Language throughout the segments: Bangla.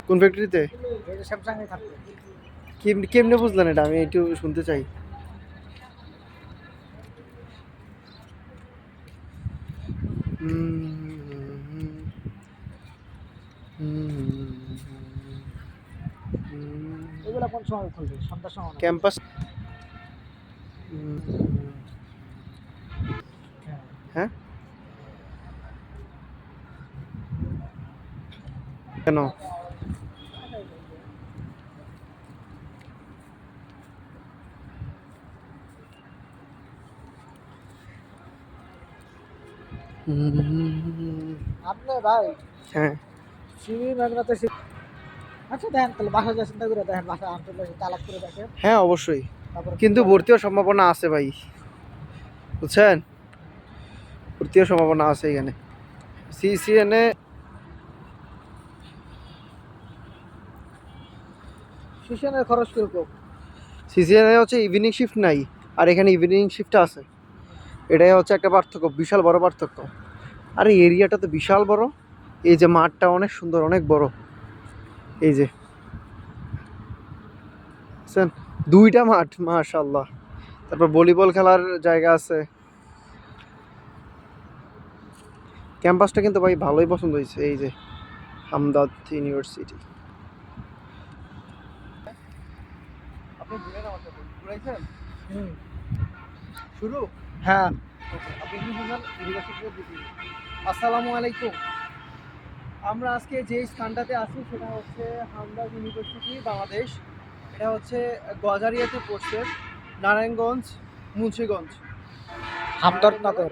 কোন ফ্যাক্টরিতে? স্যামসাং এ থাকবে। কেমনে বুঝলেন এটা? আমি একটু শুনতে চাই। এগুলা কোন সময় খুলবে? সন্ধ্যার সময় নাকি? ক্যাম্পাস। হ্যাঁ। হ্যাঁ, কেন? আপনি ভাই হ্যাঁ সিবি মেঘনাতে আচ্ছা দেখেন তাহলে বাসা যা চিন্তা করে দেখেন, বাসা আনতে তালাক করে দেখেন, হ্যাঁ অবশ্যই, তারপর কিন্তু ভর্তি হওয়ার সম্ভাবনা আছে ভাই, বুঝছেন? ভর্তি হওয়ার সম্ভাবনা আছে এখানে সিসিএনএ। শিশনের খরচ কিরকম? সিসিএনএ হচ্ছে ইভিনিং শিফট নাই, আর এখানে ইভিনিং শিফট আছে। এটাই হচ্ছে একটা পার্থক্য, বিশাল বড় পার্থক্য। আর এই এরিয়াটা তো বিশাল বড়। এই যে মাঠটা অনেক সুন্দর, অনেক বড়। এই যে বুঝছেন, দুইটা মাঠ, মাশাআল্লাহ। তারপর ভলিবল খেলার জায়গা আছে। ক্যাম্পাসটা কিন্তু ভাই ভালোই পছন্দ হয়েছে। এই যে হামদর্দ ইউনিভার্সিটি। আপনি ঘুরেন আমার সাথে, ঘুরাইছেন শুরু? হ্যাঁ। আপনি কি বুঝলেন? ইউনিভার্সিটিতে দিদি। আসসালামু আলাইকুম। আমরা আজকে যে স্থানটাতে আছি সেটা হচ্ছে হামদর্দ ইউনিভার্সিটি বাংলাদেশ। এটা হচ্ছে গজারিয়াতে পড়ছে, নারায়ণগঞ্জ, মুন্সিগঞ্জ, হামদর্দনগর।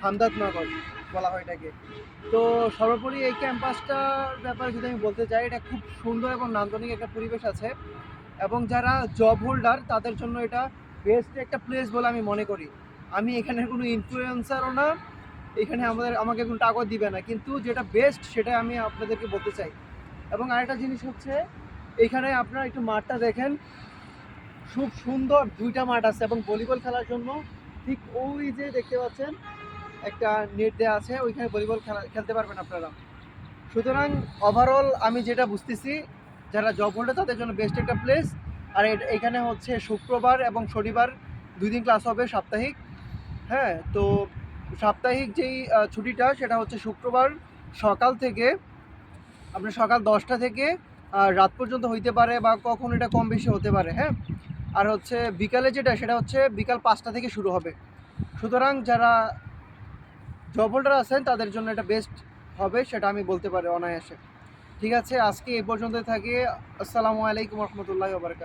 হামদর্দনগর বলা হয় এটাকে। তো সর্বোপরি এই ক্যাম্পাসটার ব্যাপারে যদি আমি বলতে চাই, এটা খুব সুন্দর এবং নান্দনিক একটা পরিবেশ আছে, এবং যারা জব হোল্ডার তাদের জন্য এটা বেস্ট একটা প্লেস বলে আমি মনে করি। আমি এখানের কোনো ইনফ্লুয়েন্সারও না, এখানে আমাকে কোনো টাকা দিবে না, কিন্তু যেটা বেস্ট সেটা আমি আপনাদেরকে বলতে চাই। এবং আরেকটা জিনিস হচ্ছে, এখানে আপনারা একটু মাঠটা দেখেন, খুব সুন্দর দুইটা মাঠ আছে, এবং ভলিবল খেলার জন্য ঠিক ওই যে দেখতে পাচ্ছেন একটা নেট দেওয়া আছে, ওইখানে ভলিবল খেলতে পারবেন আপনারা। সুতরাং ওভারঅল আমি যেটা বুঝতেছি, যারা জব হোল্ডার তাদের জন্য বেস্ট একটা প্লেস। আর এখানে হচ্ছে শুক্রবার এবং শনিবার 2 দিন ক্লাস হবে সাপ্তাহিক। হ্যাঁ, তো সাপ্তাহিক যেই ছুটিটা সেটা হচ্ছে শুক্রবার সকাল থেকে, আপনার সকাল 10টা থেকে রাত পর্যন্ত হইতে পারে, বা কখন এটা কম বেশি হতে পারে। হ্যাঁ, আর হচ্ছে বিকালে যেটা সেটা হচ্ছে বিকাল 5টা থেকে শুরু হবে। সুতরাং যারা জব হোল্ডার আছেন তাদের জন্য এটা বেস্ট হবে, সেটা আমি বলতে পারি অনায়াসে। ঠিক আছে, আজকে এই পর্যন্তই থাকি। আসসালামু আলাইকুম রহমতুল্লাহি ওয়া বারাকাতুহু।